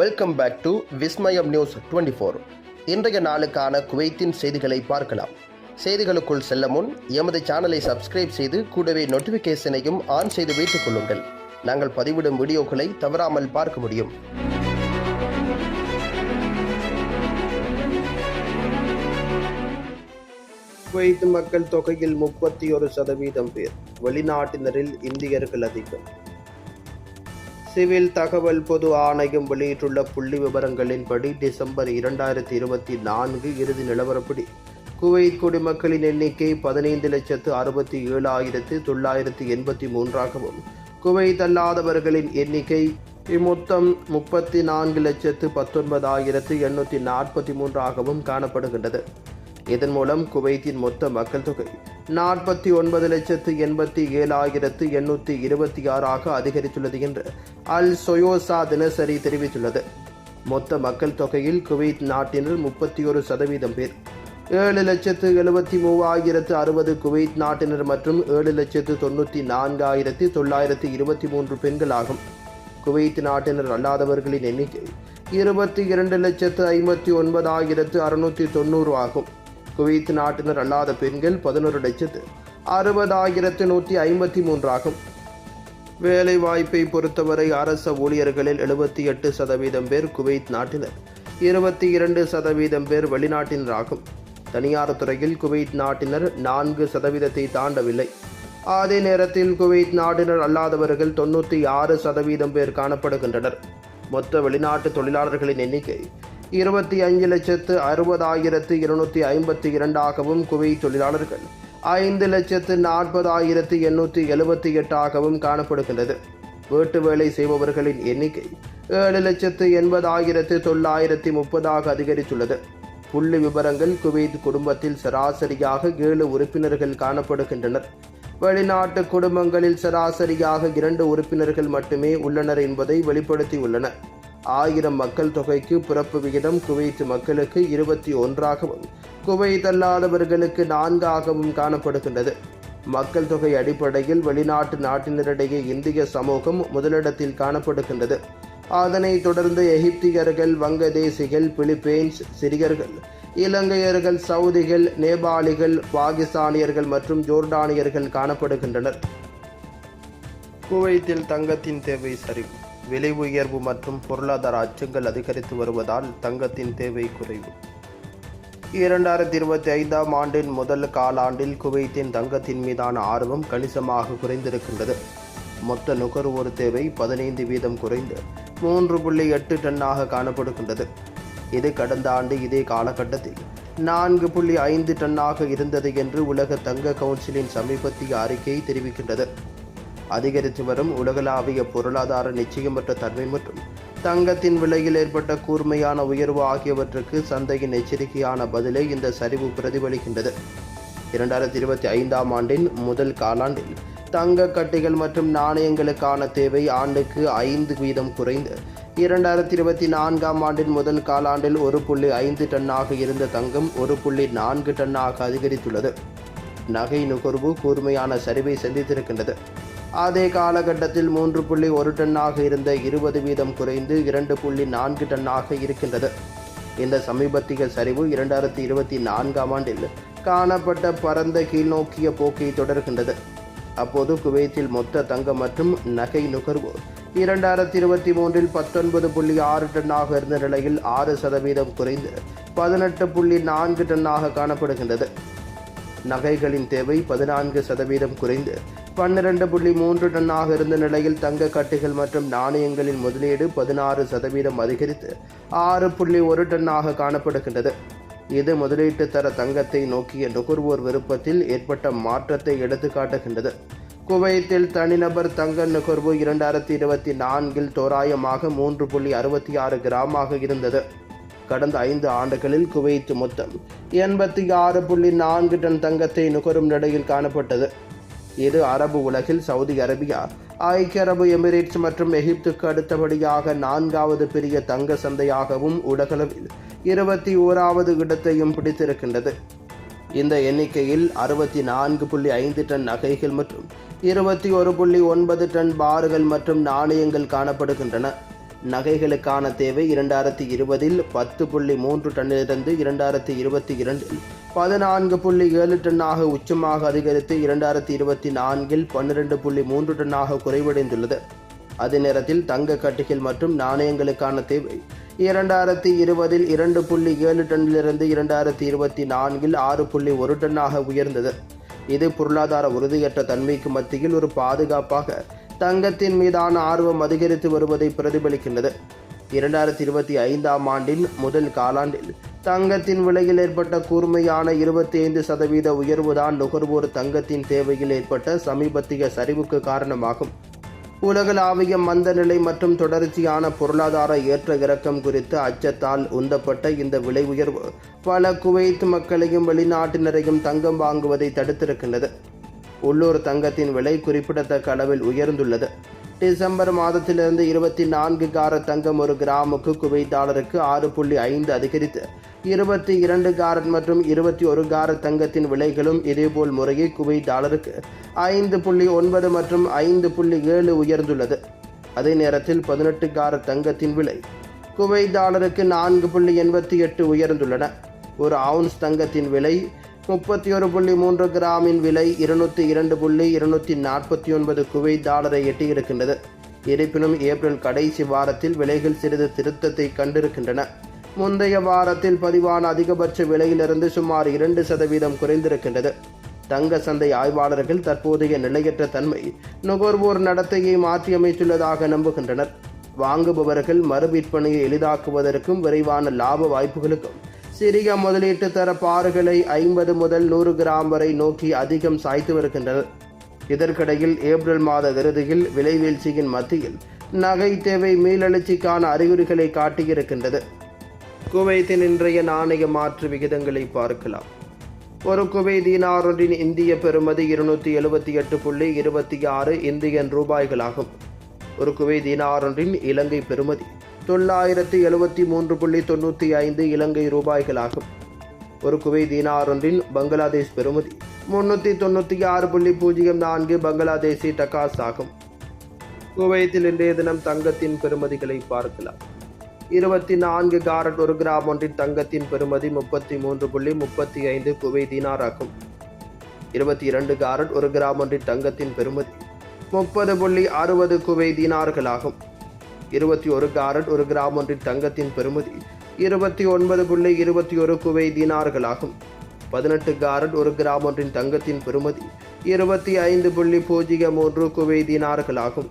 Welcome back to Vismayam news 24. இன்றைய நாளுக்கான குவைத்தின் செய்திகளை பார்க்கலாம். செய்திகளுக்குள் செல்ல முன் எமது சேனலை சப்ஸ்கிரைப் செய்து கூடவே நோட்டிஃபிகேஷனையும் ஆன் செய்து வைத்துக் கொள்ளுங்கள். நாங்கள் பதிவிடும் வீடியோக்களை தவறாமல் பார்க்க முடியும். குவைத் மக்கள் தொகையில் 31% பேர், வெளிநாட்டினரில் இந்தியர்கள் அதிகம். சிவில் தகவல் பொது ஆணையம் வெளியிட்டுள்ள புள்ளி விவரங்களின்படி டிசம்பர் 2024 இறுதி நிலவரப்படி குவைத் குடிமக்களின் எண்ணிக்கை 15,67,983ஆகவும் குவைத் அல்லாதவர்களின் எண்ணிக்கை மொத்தம் 34,19,843ஆகவும் காணப்படுகின்றது. இதன் மூலம் குவைத்தின் மொத்த மக்கள் தொகை 49,87,826 அதிகரித்துள்ளது என்று அல் சொயோசா தினசரி தெரிவித்துள்ளது. மொத்த மக்கள் தொகையில் குவைத் நாட்டினர் 31% பேர், 7,73,060 குவைத் நாட்டினர் மற்றும் 7,94,923 பெண்கள் ஆகும். குவைத் நாட்டினர் அல்லாதவர்களின் எண்ணிக்கை 22,59,690 ஆகும். குவைத் நாட்டினர் அல்லாத பெண்கள் 11,60,153 ஆகும். வேலை வாய்ப்பை பொறுத்தவரை அரச ஊழியர்களில் 78% பேர் குவைத் நாட்டினர், 22% பேர் வெளிநாட்டினர் ஆகும். தனியார் துறையில் குவைத் நாட்டினர் 4% தாண்டவில்லை. அதே நேரத்தில் குவைத் நாட்டினர் அல்லாதவர்கள் 96% பேர் காணப்படுகின்றனர். மொத்த வெளிநாட்டு தொழிலாளர்களின் எண்ணிக்கை 25,60,252ஆகவும் குவைத் தொழிலாளர்கள் 5,40,878ஆகவும் காணப்படுகின்றது. வீட்டு வேலை செய்பவர்களின் எண்ணிக்கை 7,80,930 அதிகரித்துள்ளது. புள்ளி விவரங்கள்: குவைத் குடும்பத்தில் சராசரியாக 7 உறுப்பினர்கள் காணப்படுகின்றனர். வெளிநாட்டு குடும்பங்களில் சராசரியாக 2 உறுப்பினர்கள் மட்டுமே உள்ளனர் என்பதை வெளிப்படுத்தியுள்ளன. 1000 மக்கள் தொகைக்கு பிறப்பு விகிதம் குவைத் மக்களுக்கு 21ஆகவும் குவைத் அல்லாதவர்களுக்கு 4ஆகவும் காணப்படுகின்றது. மக்கள் தொகை அடிப்படையில் வெளிநாட்டு நாட்டினரிடையே இந்திய சமூகம் முதலிடத்தில் காணப்படுகின்றது. அதனைத் தொடர்ந்து எகிப்தியர்கள், வங்கதேசிகள், பிலிப்பைன்ஸ், சிரியர்கள், இலங்கையர்கள், சவுதிகள், நேபாளிகள், பாகிஸ்தானியர்கள் மற்றும் ஜோர்டானியர்கள் காணப்படுகின்றனர். குவைத்தில் தங்கத்தின் தேவை சரிவு. விலை உயர்வு மற்றும் பொருளாதார அச்சங்கள் அதிகரித்து வருவதால் தங்கத்தின் தேவை குறைவு. 2025ஆம் ஆண்டின் முதல் காலாண்டில் குவைத்தின் தங்கத்தின் மீதான ஆர்வம் கணிசமாக குறைந்திருக்கின்றது. மொத்த நுகர்வோர் தேவை 15% குறைந்து 3.8 டன்னாக காணப்படுகின்றது. இது கடந்த ஆண்டு இதே காலகட்டத்தில் 4.5 டன்னாக இருந்தது என்று உலக தங்க கவுன்சிலின் சமீபத்திய அறிக்கை தெரிவிக்கின்றது. அதிகரித்து வரும் உலகளாவிய பொருளாதார நிச்சயமற்ற தன்மை மற்றும் தங்கத்தின் விலையில் ஏற்பட்ட கூர்மையான உயர்வு ஆகியவற்றுக்கு சந்தையின் எச்சரிக்கையான பதிலை இந்த சரிவு பிரதிபலிக்கின்றது. 2025ஆம் ஆண்டின் முதல் காலாண்டில் தங்க கட்டிகள் மற்றும் நாணயங்களுக்கான தேவை ஆண்டுக்கு 5% குறைந்து 2024ஆம் ஆண்டின் முதல் காலாண்டில் 1.5 டன்னாக இருந்த தங்கம் 1.4 டன்னாக அதிகரித்துள்ளது. நகை நுகர்வு கூர்மையான சரிவை சந்தித்திருக்கின்றது. அதே காலகட்டத்தில் 3.1 டன்னாக இருந்த 20% குறைந்து 2.4 டன்னாக இருக்கின்றது. இந்த சமீபத்திய சரிவு 2024ஆம் ஆண்டில் காணப்பட்ட பரந்த கீழ்நோக்கிய போக்கை தொடர்கின்றது. அப்போது குவைத்தில் மொத்த தங்கம் மற்றும் நகை நுகர்வு 2023இல் 19.6 டன்னாக இருந்த நிலையில் 6% குறைந்து 18.4 டன்னாக காணப்படுகின்றது. நகைகளின் தேவை 14% குறைந்து 12.3 டன்னாக இருந்த நிலையில் தங்க கட்டிகள் மற்றும் நாணயங்களின் முதலீடு 16% அதிகரித்து 6.1 டன்னாக காணப்படுகின்றது. இது முதலீட்டு தர தங்கத்தை நோக்கிய நுகர்வோர் விருப்பத்தில் ஏற்பட்ட மாற்றத்தை எடுத்துக்காட்டுகின்றது. குவைத்தில் தனிநபர் தங்க நுகர்வு 2024இல் தோராயமாக 3.66 கிராமாக இருந்தது. கடந்த 5 ஆண்டுகளில் குவைத் மொத்தம் 86.4 டன் தங்கத்தை நுகரும் நிலையில் காணப்பட்டது. இது அரபு உலகில் சவுதி அரேபியா, ஐக்கிய அரபு எமிரேட்ஸ் மற்றும் எகிப்துக்கு அடுத்தபடியாக 4வது பெரிய தங்க சந்தையாகவும் உலகளவில் 21வது இடத்தையும் பிடித்திருக்கின்றது. இந்த எண்ணிக்கையில் 64.5 டன் நகைகள் மற்றும் 21.9 டன் பார்கள் மற்றும் நாணயங்கள் காணப்படுகின்றன. நகைகளுக்கான தேவை 2020 10.3 டன்னிலிருந்து 2022 14.7 டன்னாக உச்சமாக அதிகரித்து 2024 12.3 டன்னாக குறைவடைந்துள்ளது. அதே நேரத்தில் தங்க கட்டிகள் மற்றும் நாணயங்களுக்கான தேவை 2020 2.7 டன்னிலிருந்து 2024 6.1 டன்னாக உயர்ந்தது. இது பொருளாதார உறுதியற்ற தன்மைக்கு மத்தியில் ஒரு பாதுகாப்பாக தங்கத்தின் மீதான ஆர்வம் அதிகரித்து வருவதை பிரதிபலிக்கின்றது. 2025ஆம் ஆண்டின் முதல் காலாண்டில் தங்கத்தின் விலையில் ஏற்பட்ட கூர்மையான 25% உயர்வுதான் நுகர்வோர் தங்கத்தின் தேவையில் ஏற்பட்ட சமீபத்திய சரிவுக்கு காரணமாகும். உலகளாவிய மந்த நிலை மற்றும் தொடர்ச்சியான பொருளாதார ஏற்ற இறக்கம் குறித்த அச்சத்தால் உந்தப்பட்ட இந்த விலை உயர்வு பல குவைத் மக்களையும் வெளிநாட்டினரையும் தங்கம் வாங்குவதை தடுத்திருக்கின்றது. உள்ளூர் தங்கத்தின் விலை குறிப்பிடத்தக்க அளவில் உயர்ந்துள்ளது. டிசம்பர் மாதத்திலிருந்து 24 காரட் தங்கம் ஒரு கிராமுக்கு குவைத் டாலருக்கு 6.5 அதிகரித்து 22 காரட் மற்றும் 21 காரட் தங்கத்தின் விலைகளும் இதேபோல் முறையே குவைத் டாலருக்கு 5.9 மற்றும் 5.7 உயர்ந்துள்ளது. அதே நேரத்தில் 18 காரட் தங்கத்தின் விலை குவைத் டாலருக்கு 4.88 உயர்ந்துள்ளன. ஒரு அவுன்ஸ் தங்கத்தின் விலை 31.3 கிராமின் விலை 202.249 குவைத் டாலரை எட்டியிருக்கின்றது. இருப்பினும் ஏப்ரல் கடைசி வாரத்தில் விலைகள் சிறிது திருத்தத்தை கண்டிருக்கின்றன. முந்தைய வாரத்தில் பதிவான அதிகபட்ச விலையிலிருந்து சுமார் 2% குறைந்திருக்கின்றது. தங்க சந்தை ஆய்வாளர்கள் தற்போதைய நிலையற்ற தன்மை நுகர்வோர் நடத்தையை மாற்றியமைத்துள்ளதாக நம்புகின்றனர். வாங்குபவர்கள் மறுவிற்பனையை எளிதாக்குவதற்கும் விரைவான லாப வாய்ப்புகளுக்கும் சிறிய முதலீட்டு தர பாறுகளை 50 முதல் 100 கிராம் வரை நோக்கி அதிகம் சாய்த்து வருகின்றனர். இதற்கிடையில் ஏப்ரல் மாத இறுதியில் விலை வீழ்ச்சியின் மத்தியில் நகை தேவை மீளெழுச்சிக்கான அறிகுறிகளை காட்டியிருக்கின்றது. குவைத்தின் இன்றைய நாணய மாற்று விகிதங்களை பார்க்கலாம். ஒரு குவைத் தீனார் ஒன்றின் இந்திய பெறுமதி 278.26 இந்தியன் ரூபாய்களாகும். ஒரு குவைத் தீனார் ஒன்றின் இலங்கை பெறுமதி 973.95 இலங்கை ரூபாய்களாகும். ஒரு குவைத் தீனார் ஒன்றின் பங்களாதேஷ் பெறுமதி 396.04 பங்களாதேசி டகாஸ் ஆகும். குவைத்தில் இன்றைய தினம் தங்கத்தின் பெறுமதிகளை பார்க்கலாம். 24 காரட் ஒரு கிராம் ஒன்றின் தங்கத்தின் பெறுமதி 33.35 குவைத் தீனார் ஆகும். 22 காரட் ஒரு கிராம் ஒன்றின் தங்கத்தின் பெறுமதி 30.60 குவைத் தீனார்களாகும். 21 காரட் ஒரு கிராம் ஒன்றின் தங்கத்தின் பெறுமதி 29.21 குவைத் தீனார்களாகும். 18 காரட் ஒரு கிராம் ஒன்றின் தங்கத்தின் பெறுமதி 25.03 குவைத் தீனார்களாகும்.